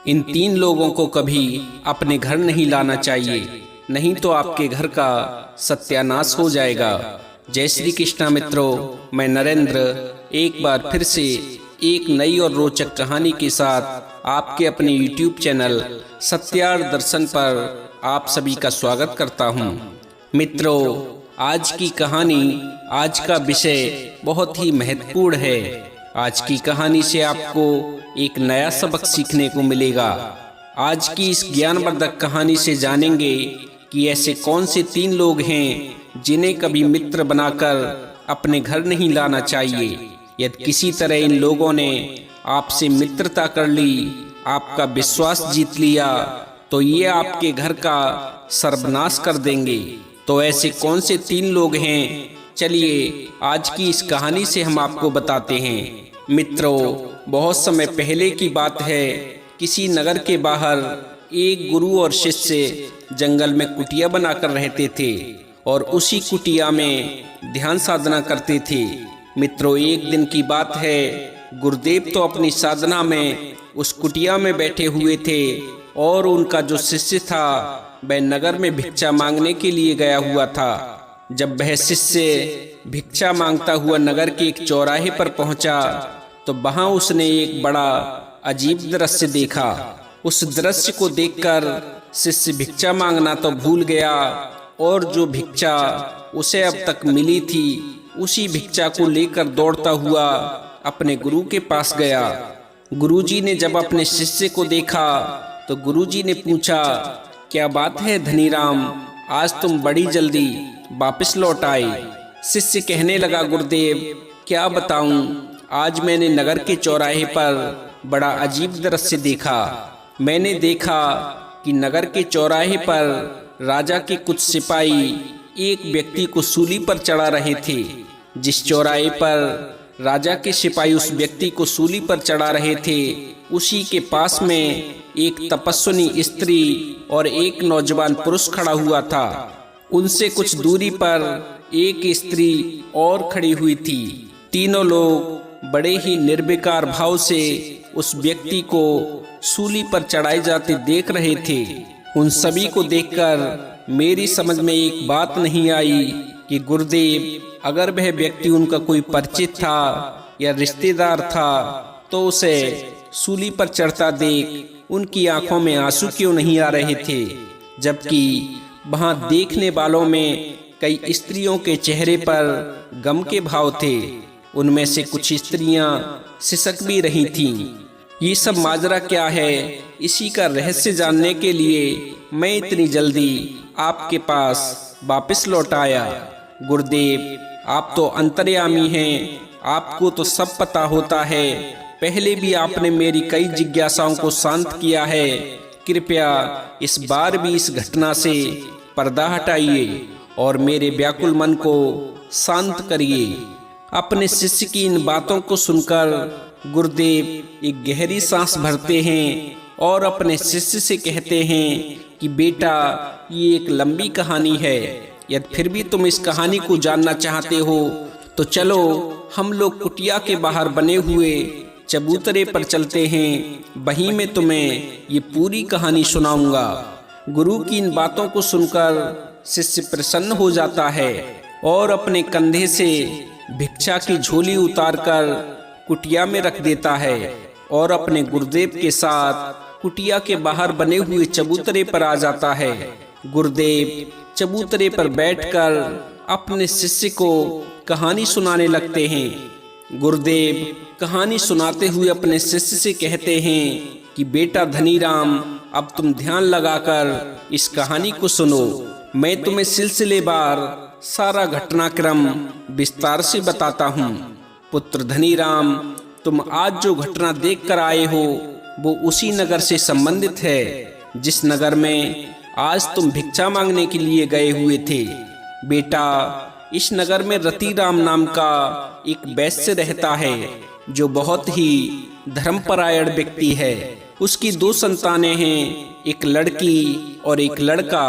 इन 3 लोगों को कभी अपने घर नहीं लाना चाहिए, नहीं तो आपके घर का सत्यानाश हो जाएगा। जय श्री कृष्णा मित्रों, मैं नरेंद्र एक बार फिर से एक नई और रोचक कहानी के साथ आपके अपने YouTube चैनल सत्यार्थ दर्शन पर आप सभी का स्वागत करता हूं। मित्रों, आज की कहानी, आज का विषय बहुत ही महत्वपूर्ण है। आज की कहानी से आपको एक नया सबक सीखने को मिलेगा। आज की इस ज्ञानवर्धक कहानी से जानेंगे कि ऐसे कौन से 3 लोग हैं जिन्हें कभी मित्र बनाकर अपने घर नहीं लाना चाहिए। यदि किसी तरह इन लोगों ने आपसे मित्रता कर ली, आपका विश्वास जीत लिया, तो ये आपके घर का सर्वनाश कर देंगे। तो ऐसे कौन से 3 लोग हैं, चलिए आज की इस कहानी से हम आपको बताते हैं। मित्रों, बहुत समय पहले की बात है। किसी नगर के बाहर एक गुरु और शिष्य जंगल में कुटिया बनाकर रहते थे और उसी कुटिया में ध्यान साधना करते थे। मित्रों, एक दिन की बात है, गुरुदेव तो अपनी साधना में उस कुटिया में बैठे हुए थे और उनका जो शिष्य था वह नगर में भिक्षा मांगने के लिए गया हुआ था। जब वह शिष्य भिक्षा मांगता हुआ नगर के एक चौराहे पर पहुंचा तो वहां उसने एक बड़ा अजीब दृश्य देखा। उस दृश्य को देखकर शिष्य भिक्षा मांगना तो भूल गया और जो भिक्षा उसे अब तक मिली थी उसी भिक्षा को लेकर दौड़ता हुआ अपने गुरु के पास गया। गुरुजी ने जब अपने शिष्य को देखा तो गुरुजी ने पूछा, क्या बात है धनीराम, आज तुम बड़ी जल्दी वापस लौट आए। शिष्य कहने लगा, गुरुदेव क्या बताऊं, आज मैंने नगर के चौराहे पर बड़ा अजीब दृश्य देखा। मैंने देखा कि नगर के चौराहे पर राजा के कुछ सिपाही एक व्यक्ति को सूली पर चढ़ा रहे थे। जिस चौराहे पर राजा के सिपाही उस व्यक्ति को सूली पर चढ़ा रहे थे, उसी के पास में एक तपस्विनी स्त्री और एक नौजवान पुरुष खड़ा हुआ था। उनसे कुछ दूरी पर एक स्त्री और खड़ी हुई थी। तीनों लोग बड़े ही निर्विकार भाव से उस व्यक्ति को सूली पर चढ़ाए जाते देख रहे थे। उन सभी को देखकर मेरी समझ में एक बात नहीं आई कि गुरुदेव, अगर वह व्यक्ति उनका कोई परिचित था या रिश्तेदार था तो उसे सूली पर चढ़ता देख उनकी आंखों में आंसू क्यों नहीं आ रहे थे, जबकि वहां देखने वालों में कई स्त्रियों के चेहरे पर गम के भाव थे। उनमें से कुछ स्त्रियां सिसक भी रही थीं। ये सब माजरा क्या है, इसी का रहस्य जानने के लिए मैं इतनी जल्दी आपके पास वापस लौट आया। गुरुदेव, आप तो अंतर्यामी हैं, आपको तो सब पता होता है। पहले भी आपने मेरी कई जिज्ञासाओं को शांत किया है। कृपया इस बार भी इस घटना से पर्दा हटाइए और मेरे व्याकुल मन को शांत करिए। अपने शिष्य की इन बातों को सुनकर गुरुदेव एक गहरी सांस भरते हैं और अपने शिष्य से कहते हैं कि बेटा, ये एक लंबी कहानी है। यदि फिर भी तुम इस कहानी को जानना चाहते हो तो चलो हम लोग कुटिया के बाहर बने हुए चबूतरे पर चलते हैं, वहीं मैं तुम्हें ये पूरी कहानी सुनाऊंगा। गुरु की इन बातों को सुनकर शिष्य प्रसन्न हो जाता है और अपने कंधे से भिक्षा की झोली उतारकर कुटिया में रख देता है और अपने गुरुदेव के साथ कुटिया के बाहर बने हुए चबूतरे पर आ जाता है। गुरुदेव चबूतरे पर बैठकर अपने शिष्य को कहानी सुनाने लगते हैं। गुरुदेव कहानी सुनाते हुए अपने शिष्य से कहते हैं कि बेटा धनीराम, अब तुम ध्यान लगाकर इस कहानी को सुनो। मैं तुम्हें सिलसिलेवार सारा घटनाक्रम विस्तार से बताता हूँ। पुत्र धनीराम, तुम आज जो घटना देख कर आए हो वो उसी नगर से संबंधित है जिस नगर में आज तुम भिक्षा मांगने के लिए गए हुए थे। बेटा, इस नगर में रतिराम नाम का एक वैश्य रहता है जो बहुत ही धर्मपरायण व्यक्ति है। उसकी 2 संतानें हैं, एक लड़की और एक लड़का।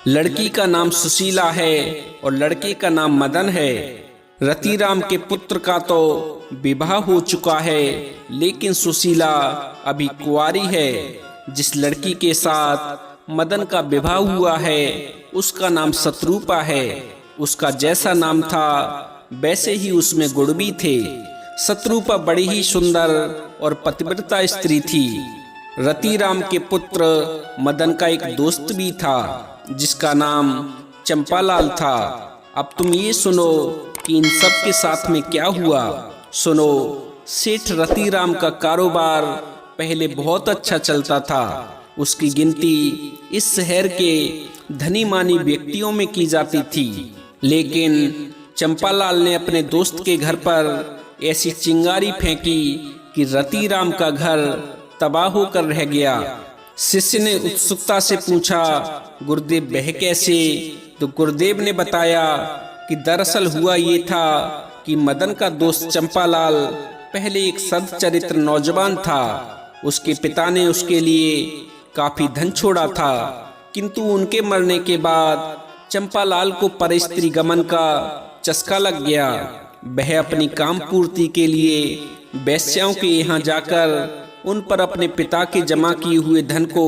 लड़की का नाम सुशीला है और लड़के का नाम मदन है। रतिराम के पुत्र का तो विवाह हो चुका है, लेकिन सुशीला अभी कुंवारी है। जिस लड़की के साथ मदन का विवाह हुआ है उसका नाम शत्रुपा है। उसका जैसा नाम था वैसे ही उसमें गुण भी थे। शत्रुपा बड़ी ही सुंदर और पतिव्रता स्त्री थी। रतिराम के पुत्र मदन का एक दोस्त भी था जिसका नाम चंपालाल था। अब तुम ये सुनो कि इन सब के साथ में क्या हुआ। सुनो, सेठ रतिराम का कारोबार पहले बहुत अच्छा चलता था। उसकी गिनती इस शहर के धनी मानी व्यक्तियों में की जाती थी। लेकिन चंपालाल ने अपने दोस्त के घर पर ऐसी चिंगारी फेंकी कि रतिराम का घर तबाह होकर रह गया। शिष्य ने उत्सुकता से पूछा, गुरुदेव वह कैसे? तो गुरुदेव ने बताया कि दरअसल हुआ ये था कि मदन का दोस्त चंपालाल पहले एक सद्चरित्र नौजवान था। उसके पिता ने उसके लिए काफी धन छोड़ा था, किंतु उनके मरने के बाद चंपालाल को परस्त्री गमन का चस्का लग गया। वह अपनी काम पूर्ति के लिए वेश्याओं के यहाँ जाकर उन पर अपने पिता के जमा किए हुए धन को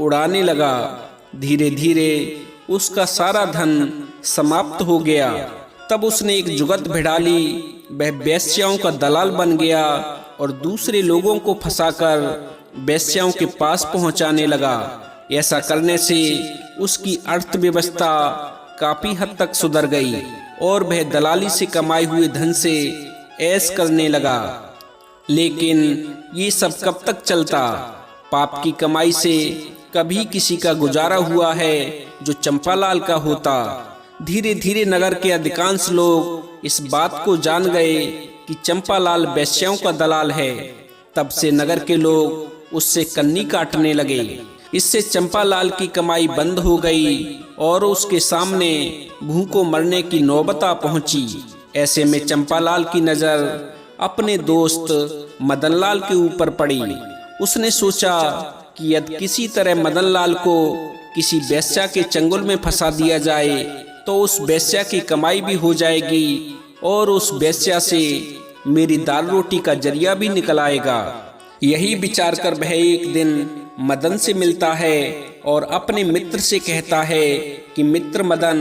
उड़ाने लगा। धीरे धीरे उसका सारा धन समाप्त हो गया। तब उसने एक जुगत भिड़ा ली। वह वेश्याओं का दलाल बन गया और दूसरे लोगों को फंसाकर वेश्याओं के पास पहुंचाने लगा। ऐसा करने से उसकी अर्थव्यवस्था काफी हद तक सुधर गई और वह दलाली से कमाए हुए धन से ऐश करने लगा। लेकिन ये सब कब तक चलता? पाप की कमाई से कभी किसी का गुजारा हुआ है जो चंपालाल का होता। धीरे धीरे नगर के अधिकांश लोग इस बात को जान गए कि चंपालाल वेश्याओं का दलाल है। तब से नगर के लोग उससे कन्नी काटने लगे। इससे चंपालाल की कमाई बंद हो गई और उसके सामने भूखों मरने की नौबत आ पहुंची। ऐसे में चंपालाल की नजर अपने दोस्त मदनलाल के ऊपर पड़ी। उसने सोचा कि यदि किसी तरह मदनलाल को किसी वेश्या के चंगुल में फंसा दिया जाए तो उस वेश्या की कमाई भी हो जाएगी और उस वेश्या से मेरी दाल रोटी का जरिया भी निकल आएगा। यही विचार कर वह एक दिन मदन से मिलता है और अपने मित्र से कहता है कि मित्र मदन,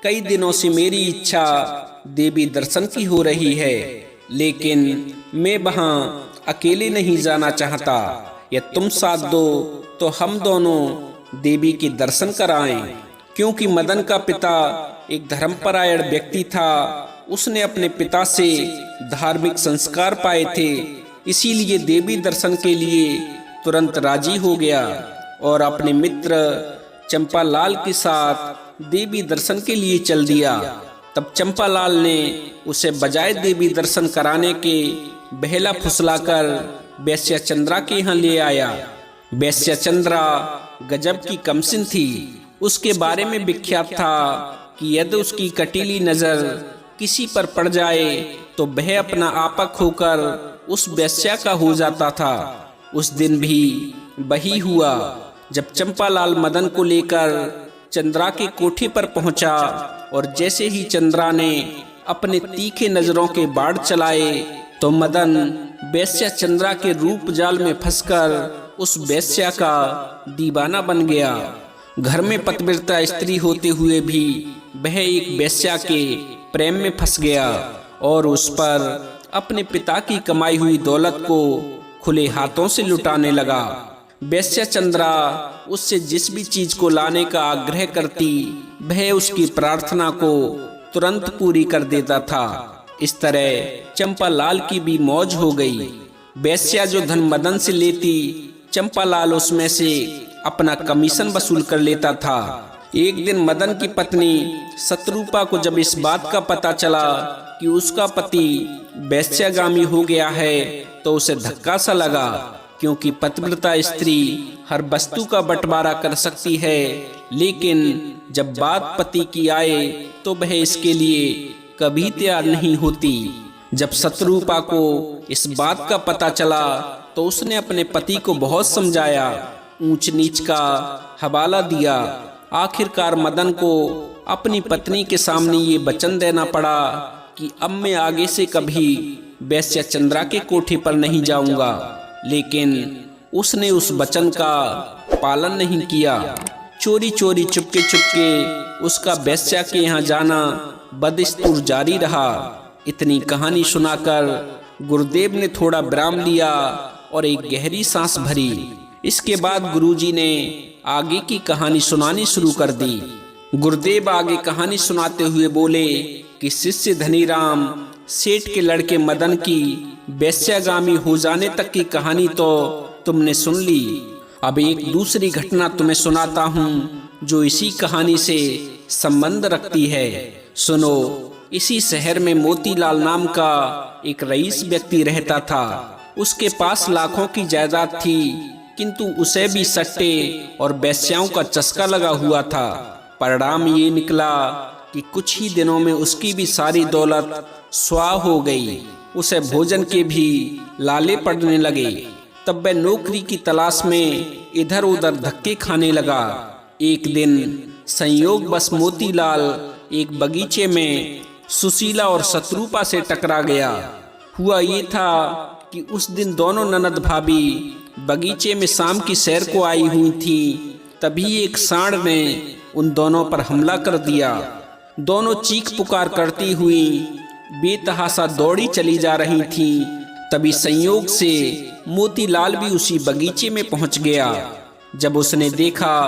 कई दिनों से मेरी इच्छा देवी दर्शन की हो रही है, लेकिन मैं वहां अकेले नहीं जाना चाहता। या तुम साथ दो तो हम दोनों देवी के दर्शन कराएं। क्योंकि मदन का पिता एक धर्मपरायण व्यक्ति था। उसने अपने पिता से धार्मिक संस्कार पाए थे, इसीलिए देवी दर्शन के लिए तुरंत राजी हो गया और अपने मित्र चंपालाल के साथ देवी दर्शन के लिए चल दिया। तब चंपालाल ने उसे बजाय देवी दर्शन कराने के बहला फुसलाकर वेश्या चंद्रा के यहाँ ले आया। वेश्या चंद्रा गजब की कमसिन थी। उसके बारे में विख्यात था कि यदि उसकी कटीली नजर किसी पर पड़ जाए तो वह अपना आपा खोकर उस वेश्या का हो जाता था। उस दिन भी वही हुआ। जब चंपालाल मदन को लेकर चंद्रा के कोठे पर पहुंचा और जैसे ही चंद्रा ने अपने तीखे नजरों के बाढ़ चलाए तो मदन वेश्या चंद्रा के रूप जाल में फंसकर उस वेश्या का दीवाना बन गया। घर में पतिव्रता स्त्री होते हुए भी वह एक वेश्या के प्रेम में फंस गया और उस पर अपने पिता की कमाई हुई दौलत को खुले हाथों से लुटाने लगा। वेश्या चंद्रा उससे जिस भी चीज को लाने का आग्रह करती वह उसकी प्रार्थना को तुरंत पूरी कर देता था। इस तरह चंपालाल की भी मौज हो गई। वेश्या जो धन मदन से लेती, चंपालाल उसमें से अपना कमीशन वसूल कर लेता था। एक दिन मदन की पत्नी शत्रुपा को जब इस बात का पता चला कि उसका पति वेश्यागामी हो गया है तो उसे धक्का सा लगा, क्योंकि पतिव्रता स्त्री हर वस्तु का बंटवारा कर सकती है, लेकिन जब बात पति की आए तो वह इसके लिए कभी तैयार नहीं होती। जब शत्रुपा को इस बात का पता चला तो उसने अपने पति को बहुत समझाया, ऊंच नीच का हवाला दिया। आखिरकार मदन को अपनी पत्नी के सामने ये वचन देना पड़ा कि अब मैं आगे से कभी वेश्या चंद्रा के कोठे पर नहीं जाऊंगा। लेकिन उसने उस वचन का पालन नहीं किया। चोरी चोरी चुपके चुपके उसका वेश्या के यहाँ जाना बदस्तूर जारी रहा। इतनी कहानी सुनाकर गुरुदेव ने थोड़ा विराम लिया और एक गहरी सांस भरी। इसके बाद गुरुजी ने आगे की कहानी सुनानी शुरू कर दी। गुरुदेव आगे कहानी सुनाते हुए बोले कि शिष्य धनीराम सेठ के लड़के मदन की वेश्यागामी हो जाने तक की कहानी तो तुमने सुन ली। अब एक दूसरी घटना तुम्हें सुनाता हूँ जो इसी कहानी से संबंध रखती है। सुनो। इसी शहर में मोतीलाल नाम का एक रईस व्यक्ति रहता था। उसके पास लाखों की जायदाद थी, किंतु उसे भी सट्टे और वेश्याओं का चस्का लगा हुआ था। परिणाम ये निकला कि कुछ ही दिनों में उसकी भी सारी दौलत स्वाह हो गई। उसे भोजन के भी लाले पड़ने लगे। तब वह नौकरी की तलाश में इधर उधर धक्के खाने लगा। एक दिन संयोगवश मोतीलाल एक बगीचे में सुशीला और शत्रुपा से टकरा गया। हुआ ये था कि उस दिन दोनों ननद भाभी बगीचे में शाम की सैर को आई हुई थी। तभी एक सांड ने उन दोनों पर हमला कर दिया। दोनों चीख पुकार करती हुई बेतहाशा दौड़ी चली जा रही थी। तभी संयोग से मोतीलाल भी उसी बगीचे में पहुंच गया। जब उसने देखा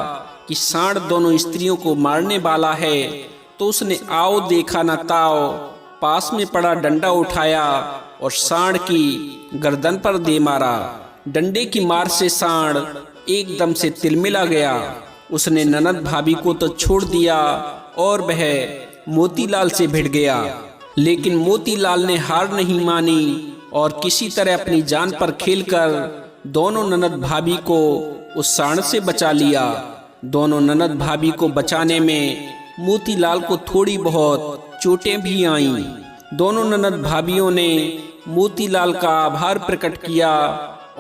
कि सांड दोनों स्त्रियों को मारने वाला है तो उसने आओ देखा न ताओ पास में पड़ा डंडा उठाया और सांड की गर्दन पर दे मारा। डंडे की मार से सांड एकदम से तिलमिला गया। उसने ननद भाभी को तो छोड़ दिया और वह मोतीलाल से भिड़ गया। लेकिन मोतीलाल ने हार नहीं मानी और किसी तरह अपनी जान पर खेलकर दोनों ननद भाभी को उस सांड से बचा लिया। दोनों ननद भाभी को बचाने में मोतीलाल को थोड़ी बहुत चोटें भी आईं। दोनों ननद भाभियों ने मोतीलाल का आभार प्रकट किया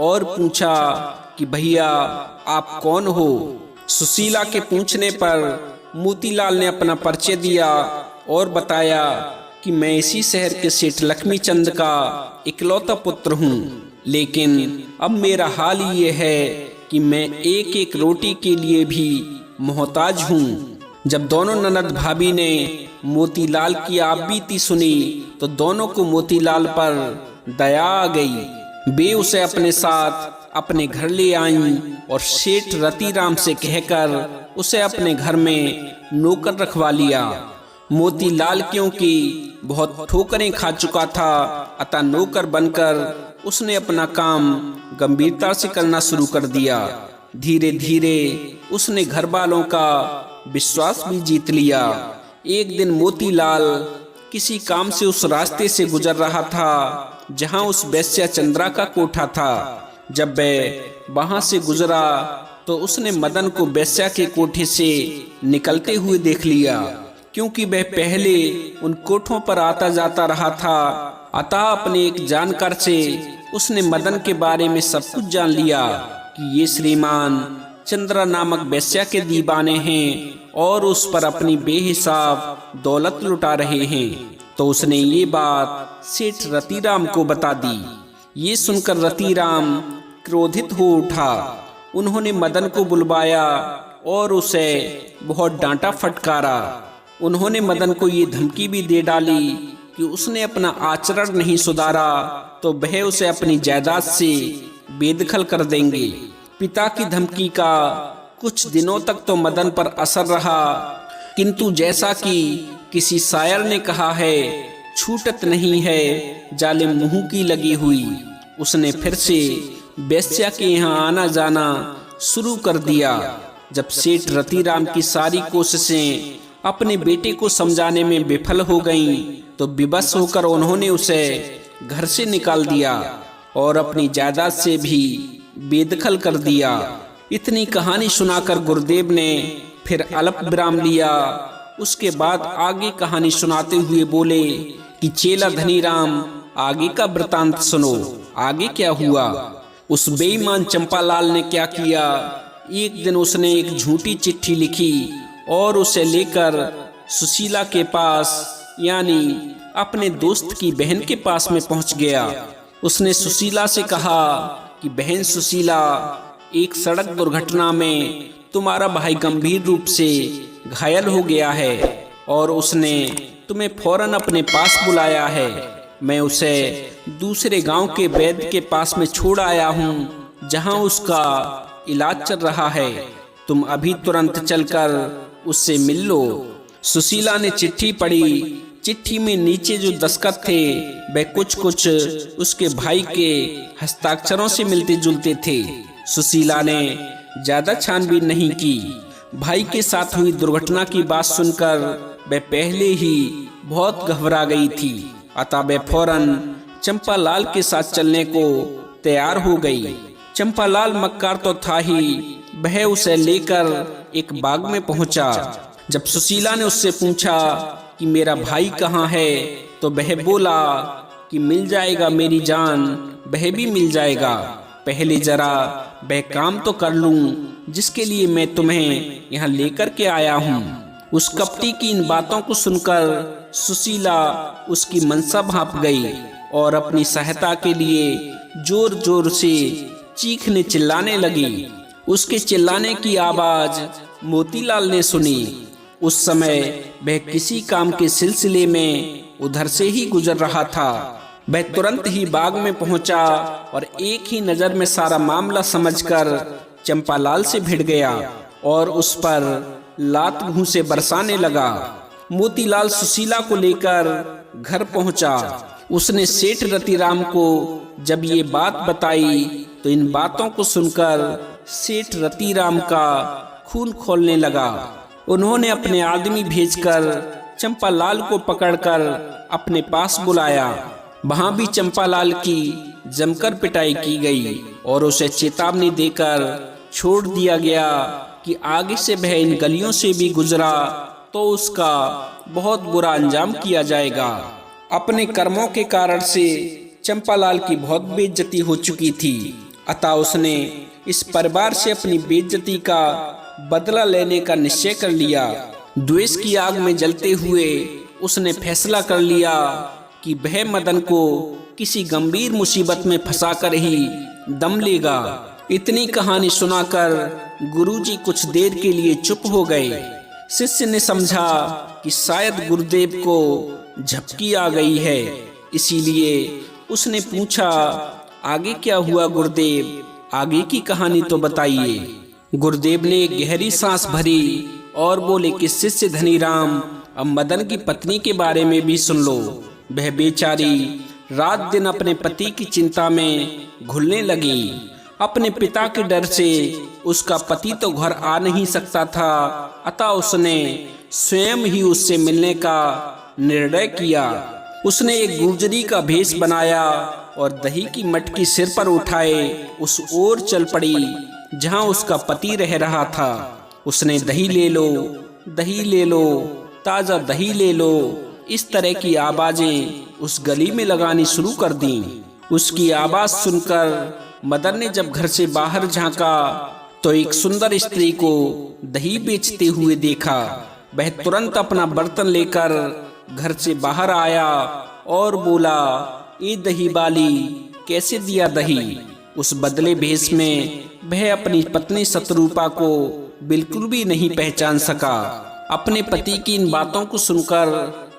और पूछा कि भैया आप कौन हो। सुशीला के पूछने पर मोतीलाल ने अपना परिचय दिया और बताया कि मैं इसी शहर के सेठ लक्ष्मीचंद का इकलौता पुत्र हूँ, लेकिन अब मेरा हाल ये है कि मैं एक एक रोटी के लिए भी मोहताज हूँ। जब दोनों ननद भाभी ने मोतीलाल की आपबीती सुनी तो दोनों को मोतीलाल पर दया आ गई। वे उसे अपने साथ अपने घर ले आईं और सेठ रतिराम से कहकर उसे अपने घर में नौकर रखवा लिया। मोतीलाल क्योंकि बहुत ठोकरें खा चुका था, अतः नौकर बनकर उसने अपना काम गंभीरता से करना शुरू कर दिया। धीरे धीरे उसने घर वालों का विश्वास भी जीत लिया। एक दिन मोतीलाल किसी काम से उस रास्ते से गुजर रहा था जहां उस वेश्या चंद्रा का कोठा था। जब वह वहां से गुजरा तो उसने मदन को वेश्या के कोठे से निकलते हुए देख लिया। क्योंकि वह पहले उन कोठों पर आता जाता रहा था, अतः अपने एक जानकार से उसने मदन के बारे में सब कुछ जान लिया कि ये श्रीमान चंद्रा नामक वेश्या के दीवाने हैं और उस पर अपनी बेहिसाब दौलत लुटा रहे हैं। तो उसने ये बात सेठ रतिराम को बता दी। ये सुनकर रतिराम क्रोधित हो उठा। उन्होंने मदन को बुलवाया और उसे बहुत डांटा फटकारा। उन्होंने मदन को ये धमकी भी दे डाली कि उसने अपना आचरण नहीं सुधारा तो वह उसे अपनी जायदाद से बेदखल कर देंगे। पिता की धमकी का कुछ दिनों तक तो मदन पर असर रहा, किंतु जैसा कि किसी शायर ने कहा है, छूटत नहीं है जालिम मुंह की लगी हुई। उसने फिर से वेश्या के यहाँ आना जाना शुरू कर दिया। जब सेठ रतिराम की सारी कोशिशें अपने बेटे को समझाने में विफल हो गईं, तो विवश होकर उन्होंने उसे घर से निकाल दिया और अपनी जायदाद से भी बेदखल कर दिया। इतनी कहानी सुनाकर गुरुदेव ने फिर अल्प विराम लिया। उसके बाद आगे कहानी सुनाते हुए बोले कि चेला धनीराम आगे का वृतांत सुनो। आगे क्या हुआ। उस बेईमान चंपालाल ने क्या किया। एक दिन उसने एक झूठी चिट्ठी लिखी और उसे लेकर सुशीला के पास यानी अपने दोस्त की बहन के पास में पहुंच गया। उसने सुशीला से कहा कि बहन सुशीला, एक सड़क दुर्घटना में तुम्हारा भाई गंभीर रूप से घायल हो गया है और उसने तुम्हें फौरन अपने पास बुलाया है। मैं उसे दूसरे गांव के वैद्य के पास में छोड़ आया हूं, जहां उसका इलाज चल रहा है। तुम अभी तुरंत चलकर उससे मिल लो। सुशीला ने चिट्ठी पढ़ी। चिट्ठी में नीचे जो दस्तखत थे वह कुछ कुछ उसके भाई के हस्ताक्षरों से मिलते जुलते थे। सुशीला ने ज्यादा छानबीन नहीं की। भाई के साथ हुई दुर्घटना की बात सुनकर वह पहले ही बहुत घबरा गई थी। अतः वह फौरन चंपालाल के साथ चलने को तैयार हो गई। चंपालाल मक्कार तो था ही, वह उसे लेकर एक बाग में पहुंचा। जब सुशीला ने उससे पूछा कि मेरा भाई कहाँ है, तो वह बोला कि मिल जाएगा मेरी जान, वह भी मिल जाएगा। पहले जरा वह काम तो कर लूं जिसके लिए मैं तुम्हें यहाँ लेकर के आया हूँ। उस कपटी की इन बातों को सुनकर सुशीला उसकी मनसा भांप गई और अपनी सहायता के लिए जोर जोर से चीखने चिल्लाने लगी। उसके चिल्लाने की आवाज मोतीलाल ने सुनी। उस समय वह किसी काम के सिलसिले में उधर से ही गुजर रहा था। वह तुरंत ही बाग में पहुंचा और एक ही नजर में सारा मामला समझकर चंपालाल से भिड़ गया और उस पर लात घूंसे बरसाने लगा। मोतीलाल सुशीला को लेकर घर पहुंचा। उसने सेठ रतिराम को जब ये बात बताई तो इन बातों को सुनकर सेठ रतिराम का खून खौलने लगा। उन्होंने अपने आदमी भेजकर चंपालाल को पकड़कर अपने पास बुलाया। वहां भी चंपालाल की जमकर पिटाई की गई और उसे चेतावनी देकर छोड़ दिया गया कि आगे से वह इन गलियों से भी गुजरा तो उसका बहुत बुरा अंजाम किया जाएगा। अपने कर्मों के कारण से चंपालाल की बहुत बेइज्जती हो चुकी थी। अतः उसने इस परिवार से अपनी बेइज्जती का बदला लेने का निश्चय कर लिया। द्वेष की आग में जलते हुए उसने फैसला कर लिया कि वह मदन को किसी गंभीर मुसीबत में फंसाकर ही दम लेगा। इतनी कहानी सुनाकर गुरुजी कुछ देर के लिए चुप हो गए। शिष्य ने समझा कि शायद गुरुदेव को झपकी आ गई है, इसीलिए उसने पूछा, आगे क्या हुआ गुरुदेव? आगे की कहानी तो बताइए। गुरुदेव ने गहरी सांस भरी और बोले कि शिष्य धनीराम, अब मदन की पत्नी के बारे में भी सुन लो। वह बेचारी रात दिन अपने पति की चिंता में घुलने लगी। अपने पिता के डर से उसका पति तो घर आ नहीं सकता था, अतः उसने स्वयं ही उससे मिलने का निर्णय किया। उसने एक गुर्जरी का भेष बनाया और दही की मटकी सिर पर उठाए उस ओर चल पड़ी जहां उसका पति रह रहा था। उसने दही ले लो, दही ले लो, ताजा दही ले लो, इस तरह की आवाजें उस गली में लगानी शुरू कर दी। उसकी आवाज सुनकर मदन ने जब घर से बाहर झांका तो एक सुंदर स्त्री को दही बेचते हुए देखा। वह तुरंत अपना बर्तन लेकर घर से बाहर आया और बोला, ये दही वाली कैसे दिया दही? उस बदले भेष में वह अपनी पत्नी शत्रुपा को बिल्कुल भी नहीं पहचान सका। अपने पति की इन बातों को सुनकर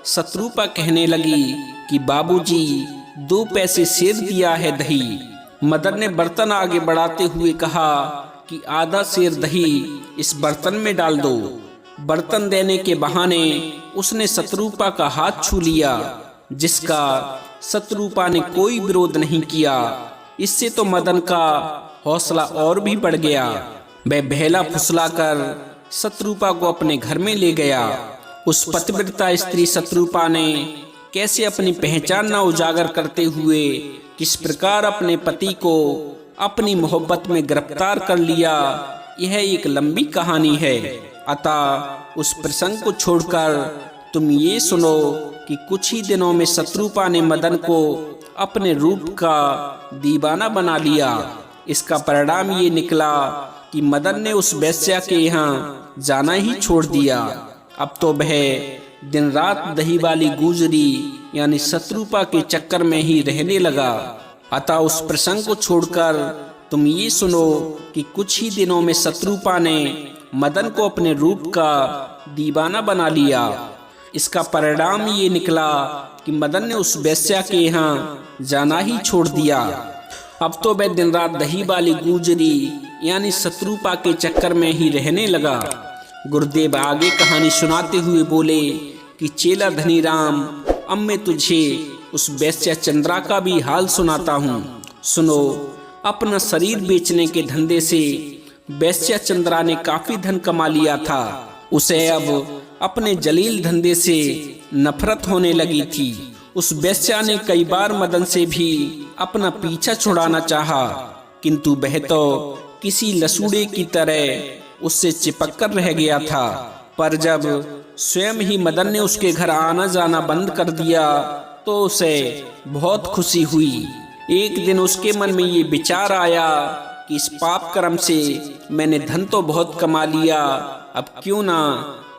शत्रुपा कहने लगी कि बाबूजी 2 पैसे सेर दिया है दही। मदन ने बर्तन आगे बढ़ाते हुए कहा कि आधा सेर दही इस बर्तन में डाल दो। बर्तन देने के बहाने उसने शत्रुपा का हाथ छू लिया, जिसका शत्रुपा ने कोई विरोध नहीं किया। इससे तो मदन का हौसला और भी बढ़ गया। वह बहला फुसलाकर शत्रुपा को अपने घर में ले गया। उस पतिव्रता स्त्री शत्रुपा ने कैसे अपनी पहचान न उजागर करते हुए किस प्रकार अपने पति को अपनी मोहब्बत में गिरफ्तार कर लिया, यह एक लंबी कहानी है। अतः उस प्रसंग को छोड़कर तुम ये सुनो कि कुछ ही दिनों में शत्रुपा ने मदन को अपने रूप का दीवाना बना लिया। इसका परिणाम ये निकला कि मदन ने उस वेश्या के यहाँ जाना ही छोड़ दिया। अब तो वह दिन रात दही वाली गुजरी यानी शत्रुपा के चक्कर में ही रहने लगा। अतः उस प्रसंग को छोड़कर तुम ये सुनो कि कुछ ही दिनों में शत्रुपा ने मदन को अपने रूप का दीवाना बना लिया। इसका परिणाम ये निकला कि मदन ने उस वेश्या के यहाँ जाना ही छोड़ दिया। अब तो वह दिन रात दही वाली गुजरी यानी शत्रुपा के चक्कर में ही रहने लगा। गुरुदेव आगे कहानी सुनाते हुए बोले कि चेला धनीराम, अब मैं तुझे उस वेश्या चंद्रा का भी हाल सुनाता हूँ। सुनो, अपना शरीर बेचने के धंधे से वेश्या चंद्रा ने काफी धन कमा लिया था। उसे अब अपने जलील धंधे से नफरत होने लगी थी। उस वेश्या ने कई बार मदन से भी अपना पीछा छुड़ाना चाहा, किंतु वह तो किसी लसूड़े की तरह उससे चिपक कर रह गया था। पर जब स्वयं ही मदन ने उसके घर आना जाना बंद कर दिया तो उसे बहुत खुशी हुई। एक दिन उसके मन में ये विचार आया कि इस पाप कर्म से मैंने धन तो बहुत कमा लिया, अब क्यों ना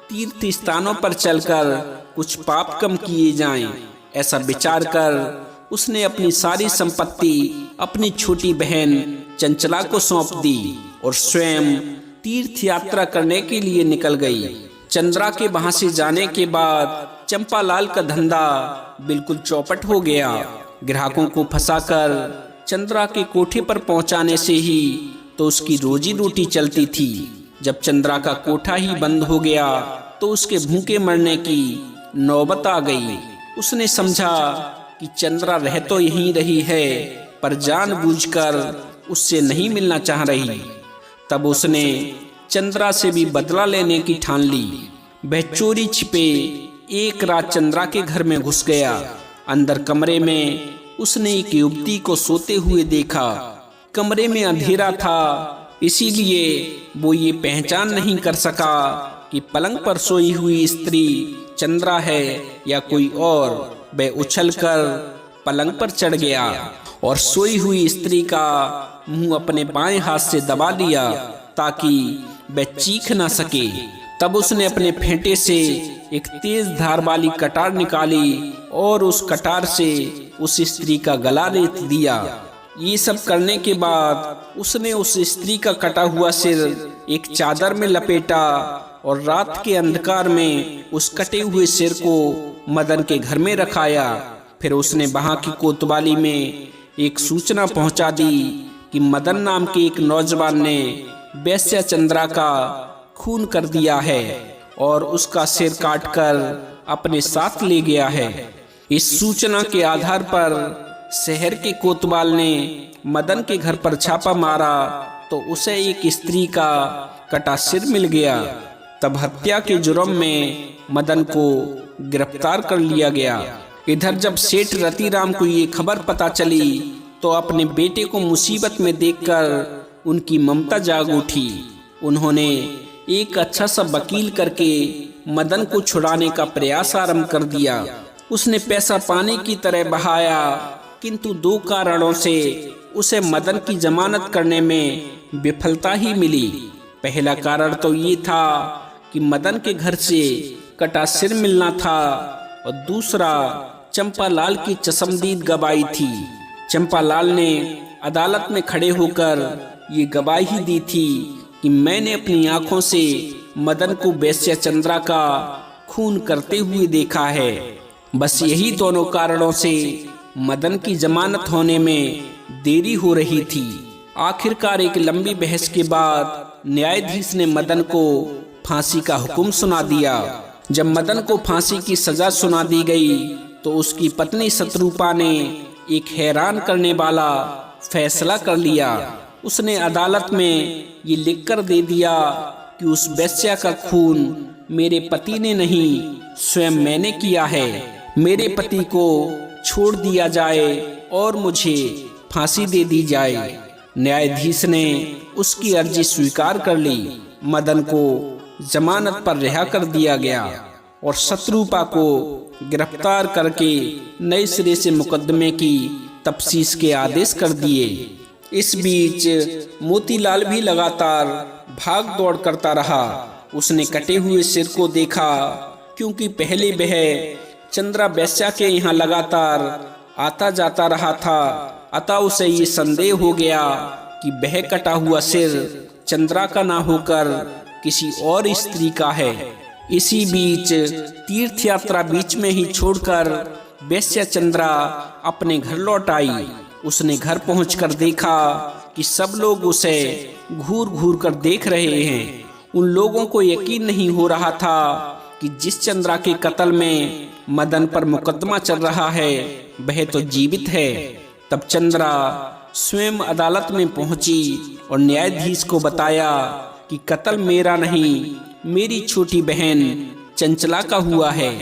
तीर्थ स्थानों पर चलकर कुछ पाप कम किए जाएं। ऐसा विचार कर उसने अपनी सारी संपत्ति अपनी छोटी बहन चंचला को सौंप दी और स्वयं तीर्थ यात्रा करने के लिए निकल गई। चंद्रा के वहां से जाने के बाद चंपालाल का धंधा बिल्कुल चौपट हो गया। ग्राहकों को फंसाकर चंद्रा के कोठे पर पहुंचाने से ही तो उसकी रोजी रोटी चलती थी। जब चंद्रा का कोठा ही बंद हो गया तो उसके भूखे मरने की नौबत आ गई। उसने समझा कि चंद्रा रह तो यहीं रही है पर जानबूझकर उससे नहीं मिलना चाह रही। तब उसने चंद्रा से भी बदला लेने की ठान ली। वह चोरी छिपे एक रात चंद्रा के घर में घुस गया। अंदर कमरे में उसने एक युवती को सोते हुए देखा। कमरे में अंधेरा था, इसीलिए वो ये पहचान नहीं कर सका कि पलंग पर सोई हुई स्त्री चंद्रा है या कोई और। वह उछलकर पलंग पर चढ़ गया और सोई हुई स्त्री का मुंह अपने बाएं हाथ से दबा लिया ताकि वह चीख ना सके। तब उसने अपने फेंटे से एक तेज धार वाली कटार निकाली और उस कटार से उस स्त्री का गला रेत दिया। ये सब करने के बाद उसने उस स्त्री का कटा हुआ सिर एक चादर में लपेटा और रात के अंधकार में उस कटे हुए सिर को मदन के घर में रखाया। फिर उसने वहां की कोतवाली में एक सूचना पहुंचा दी कि मदन नाम के एक नौजवान ने वेश्या चंद्रा का खून कर दिया है और उसका सिर काटकर अपने साथ ले गया है। इस सूचना के आधार पर शहर के कोतवाल ने मदन के घर पर छापा मारा तो उसे एक स्त्री का कटा सिर मिल गया। तब हत्या के जुर्म में मदन को गिरफ्तार कर लिया गया। इधर जब सेठ रतिराम को ये खबर पता चली तो अपने बेटे को मुसीबत में देखकर उनकी ममता जाग उठी। उन्होंने एक अच्छा सा वकील करके मदन को छुड़ाने का प्रयास आरंभ कर दिया। उसने पैसा पानी की तरह बहाया, किंतु दो कारणों से उसे मदन की जमानत करने में विफलता ही मिली। पहला कारण तो ये था कि मदन के घर से कटा सिर मिलना था और दूसरा चंपालाल की चश्मदीद गवाही थी। चंपालाल ने अदालत में खड़े होकर ये गवाही दी थी कि मैंने अपनी आंखों से मदन को वेश्या चंद्रा का खून करते हुए देखा है। बस यही दोनों कारणों से मदन की जमानत होने में देरी हो रही थी। आखिरकार एक लंबी बहस के बाद न्यायाधीश ने मदन को फांसी का हुक्म सुना दिया। जब मदन को फांसी की सजा सुना दी गई तो उसकी पत्नी शत्रुपा ने एक हैरान करने वाला फैसला कर लिया। उसने अदालत में ये लिखकर दे दिया कि उस वेश्या का खून मेरे पति ने नहीं स्वयं मैंने किया है। मेरे पति को छोड़ दिया जाए और मुझे फांसी दे दी जाए। न्यायाधीश ने उसकी अर्जी स्वीकार कर ली। मदन को जमानत पर रिहा कर दिया गया और शत्रुपा को गिरफ्तार करके नए सिरे से मुकदमे की तफ्तीश के आदेश कर दिए। इस बीच मोतीलाल भी लगातार भाग दौड़ करता रहा। उसने कटे हुए सिर को देखा, क्योंकि पहले वह चंद्रा वेश्या के यहाँ लगातार आता जाता रहा था। अतः उसे ये संदेह हो गया कि वह कटा हुआ सिर चंद्रा का ना होकर किसी और स्त्री का है। इसी बीच तीर्थ यात्रा बीच में ही छोड़कर वेश्या चंद्रा अपने घर लौट आई। उसने घर पहुंचकर देखा कि सब लोग उसे घूर घूर कर देख रहे हैं। उन लोगों को यकीन नहीं हो रहा था कि जिस चंद्रा के कत्ल में मदन पर मुकदमा चल रहा है वह तो जीवित है। तब चंद्रा स्वयं अदालत में पहुंची और न्यायाधीश को बताया कि कत्ल मेरा नहीं, मेरी छोटी बहन चंचला का हुआ है।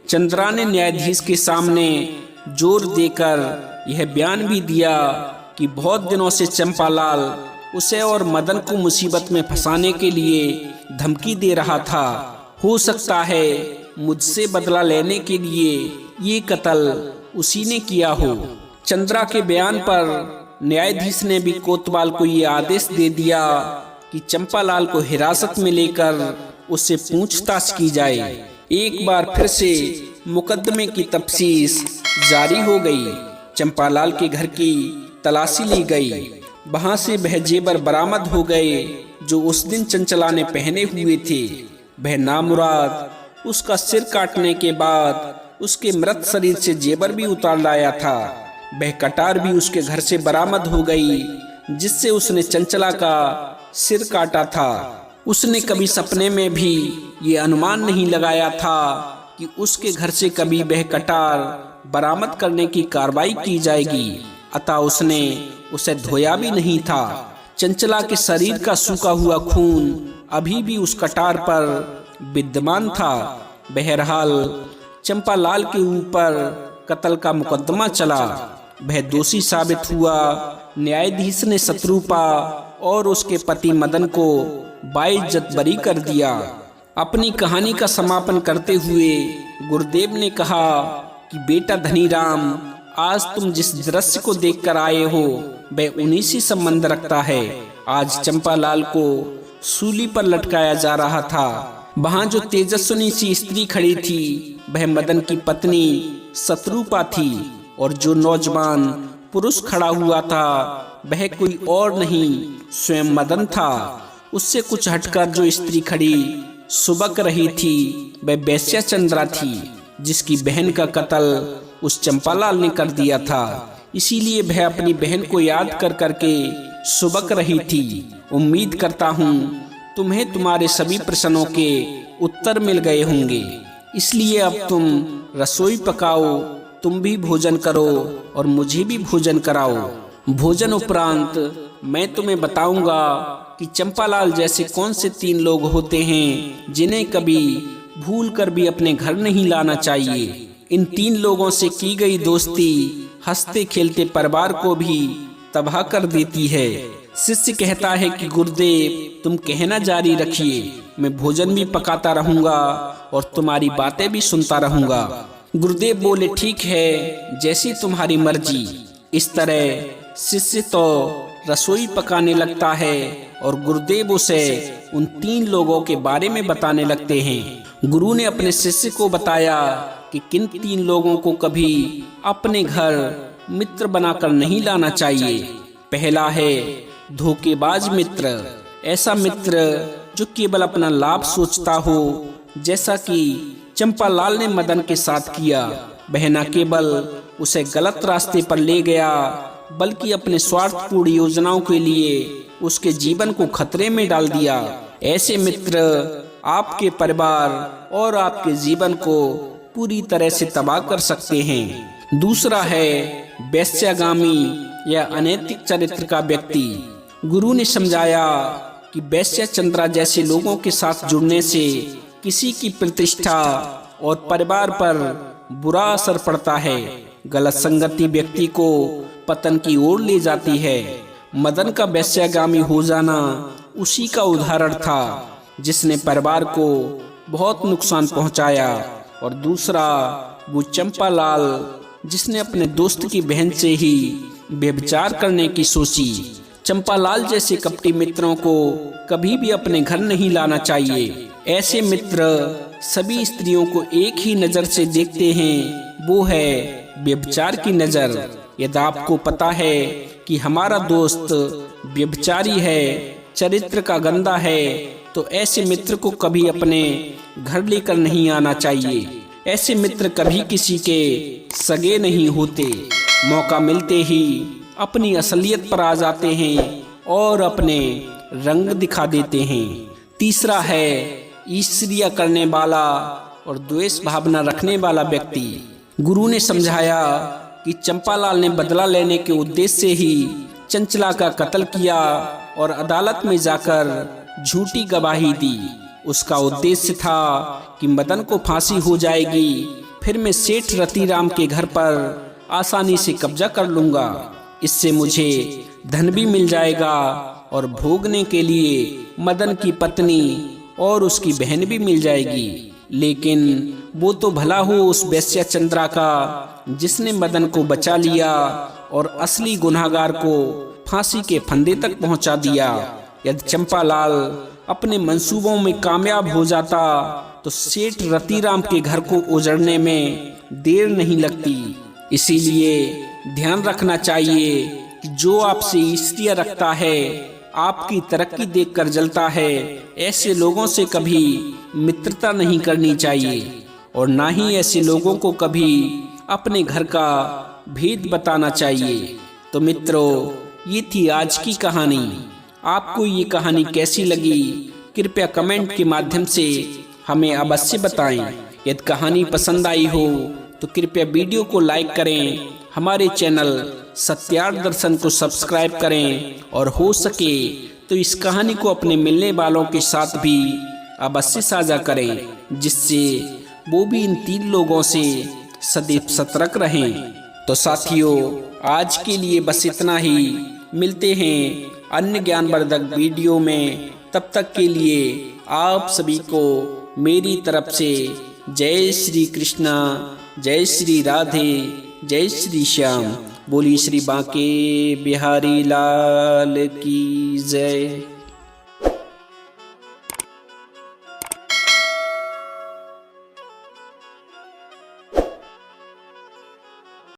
चंद्रा ने न्यायाधीश के सामने जोर देकर यह बयान भी दिया कि बहुत दिनों से चंपालाल उसे और मदन को मुसीबत में फंसाने के लिए धमकी दे रहा था। हो सकता है मुझसे बदला लेने के लिए ये कत्ल उसी ने किया हो। चंद्रा के बयान पर न्यायाधीश ने भी कोतवाल को ये आदेश दे दिया कि चंपालाल को हिरासत में लेकर उससे पूछताछ की जाए। एक बार फिर से मुकदमे की तफ्तीश जारी हो गई। चंपालाल के घर की तलाशी ली गई। वहां से वह जेवर बरामद हो गए जो उस दिन चंचला ने पहने हुए थे। वह नामुराद उसका सिर काटने के बाद उसके मृत शरीर से जेवर भी उतार लाया था। वह कटार भी उसके घर से बरामद हो गई जिससे उसने चंचला का सिर काटा था। उसने कभी सपने में भी ये अनुमान नहीं लगाया था कि उसके घर से कभी वह कटार बरामद करने की कार्रवाई की जाएगी। अतः उसने उसे धोया भी नहीं था। चंचला के शरीर का सूखा हुआ खून अभी भी उस कटार पर विद्यमान था। बहरहाल चंपालाल के ऊपर कत्ल का मुकदमा चला। वह दोषी साबित हुआ। न्यायाधीश ने शत्रुपा और उसके पति मदन को बाइज्जत बरी कर दिया। अपनी कहानी का समापन करते हुए गुरुदेव ने कहा कि बेटा धनीराम, आज तुम जिस दृश्य को देखकर आए हो वह उन्हीं से संबंध रखता है। आज चंपालाल को सूली पर लटकाया जा रहा था। वहां जो तेजस्विनी सी स्त्री खड़ी थी वह मदन की पत्नी शत्रुपा थी और जो नौजवान पुरुष खड़ा हुआ था वह कोई और नहीं स्वयं मदन था। उससे कुछ हटकर जो स्त्री खड़ी सुबक रही थी वह वेश्या चंद्रा थी जिसकी बहन का कत्ल उस चंपालाल ने कर दिया था। इसीलिए वह अपनी बहन को याद कर करके सुबक रही थी। उम्मीद करता हूँ तुम्हें तुम्हारे सभी प्रश्नों के उत्तर मिल गए होंगे। इसलिए अब तुम रसोई पकाओ, तुम भी भोजन करो और मुझे भी भोजन कराओ। भोजन उपरांत मैं तुम्हें बताऊंगा कि चंपालाल जैसे कौन से 3 लोग होते हैं जिन्हें कभी भूल कर भी अपने घर नहीं लाना चाहिए। इन 3 लोगों से की गई दोस्ती हंसते खेलते परिवार को भी तबाह कर देती है। शिष्य कहता है कि गुरुदेव तुम कहना जारी रखिए, मैं भोजन भी पकाता रहूंगा और तुम्हारी बातें भी सुनता रहूंगा। गुरुदेव बोले ठीक है, जैसी तुम्हारी मर्जी। इस तरह शिष्य तो रसोई पकाने लगता है और गुरुदेव उसे उन 3 लोगों के बारे में बताने लगते हैं। गुरु ने अपने शिष्य को बताया कि किन 3 लोगों को कभी अपने घर मित्र बनाकर नहीं लाना चाहिए। पहला है धोखेबाज मित्र। ऐसा मित्र जो केवल अपना लाभ सोचता हो, जैसा कि चंपालाल ने मदन के साथ किया। वह न केवल उसे गलत रास्ते पर ले गया बल्कि अपने स्वार्थपूर्ण योजनाओं के लिए उसके जीवन को खतरे में डाल दिया। ऐसे मित्र आपके परिवार और आपके जीवन को पूरी तरह से तबाह कर सकते हैं। दूसरा है वेश्यागामी या अनैतिक चरित्र का व्यक्ति। गुरु ने समझाया कि वेश्या चंद्रा जैसे लोगों के साथ जुड़ने से किसी की प्रतिष्ठा और परिवार पर बुरा असर पड़ता है। गलत संगति व्यक्ति को पतन की ओर ले जाती है। मदन का वेश्यागामी हो जाना उसी का उदाहरण था जिसने परिवार को बहुत नुकसान पहुंचाया। और दूसरा वो चंपालाल जिसने अपने दोस्त की बहन से ही व्यभिचार करने की सोची। चंपालाल जैसे कपटी मित्रों को कभी भी अपने घर नहीं लाना चाहिए। ऐसे मित्र सभी स्त्रियों को एक ही नजर से देखते हैं, वो है व्यभिचार की नजर। यदि आपको पता है कि हमारा दोस्त व्यभिचारी है, चरित्र का गंदा है, तो ऐसे मित्र को कभी अपने घर लेकर नहीं आना चाहिए। ऐसे मित्र कभी किसी के सगे नहीं होते, मौका मिलते ही अपनी असलियत पर आ जाते हैं और अपने रंग दिखा देते हैं। तीसरा है ईर्ष्या करने वाला और द्वेष भावना रखने वाला व्यक्ति। गुरु ने समझाया कि चंपालाल ने बदला लेने के उद्देश्य से ही चंचला का कत्ल किया और अदालत में जाकर झूठी गवाही दी। उसका उद्देश्य था कि मदन को फांसी हो जाएगी, फिर मैं सेठ रतिराम के घर पर आसानी से कब्जा कर लूंगा। इससे मुझे धन भी मिल जाएगा और भोगने के लिए मदन की पत्नी और उसकी बहन भी मिल जाएगी। लेकिन वो तो भला हो उस वेश्या चंद्रा का जिसने मदन को बचा लिया और असली गुनहगार को फांसी के फंदे तक पहुंचा दिया। यदि चंपालाल अपने मंसूबों में कामयाब हो जाता तो सेठ रतिराम के घर को उजड़ने में देर नहीं लगती। इसीलिए ध्यान रखना चाहिए कि जो आपसे ईर्ष्या रखता है, आपकी तरक्की देखकर जलता है, ऐसे लोगों से कभी मित्रता नहीं करनी चाहिए और ना ही ऐसे लोगों को कभी अपने घर का भेद बताना चाहिए। तो मित्रों, ये थी आज की कहानी। आपको ये कहानी कैसी लगी कृपया कमेंट के माध्यम से हमें अवश्य बताएं। यदि कहानी पसंद आई हो तो कृपया वीडियो को लाइक करें, हमारे चैनल सत्यार्थ दर्शन को सब्सक्राइब करें और हो सके तो इस कहानी को अपने मिलने वालों के साथ भी अवश्य साझा करें, जिससे वो भी इन 3 लोगों से सदैव सतर्क रहें। तो साथियों, आज के लिए बस इतना ही। मिलते हैं अन्य ज्ञानवर्धक वीडियो में। तब तक के लिए आप सभी को मेरी तरफ से जय श्री कृष्णा, जय श्री राधे, जय श्री श्याम। बोली श्री बांके बिहारी लाल की जय।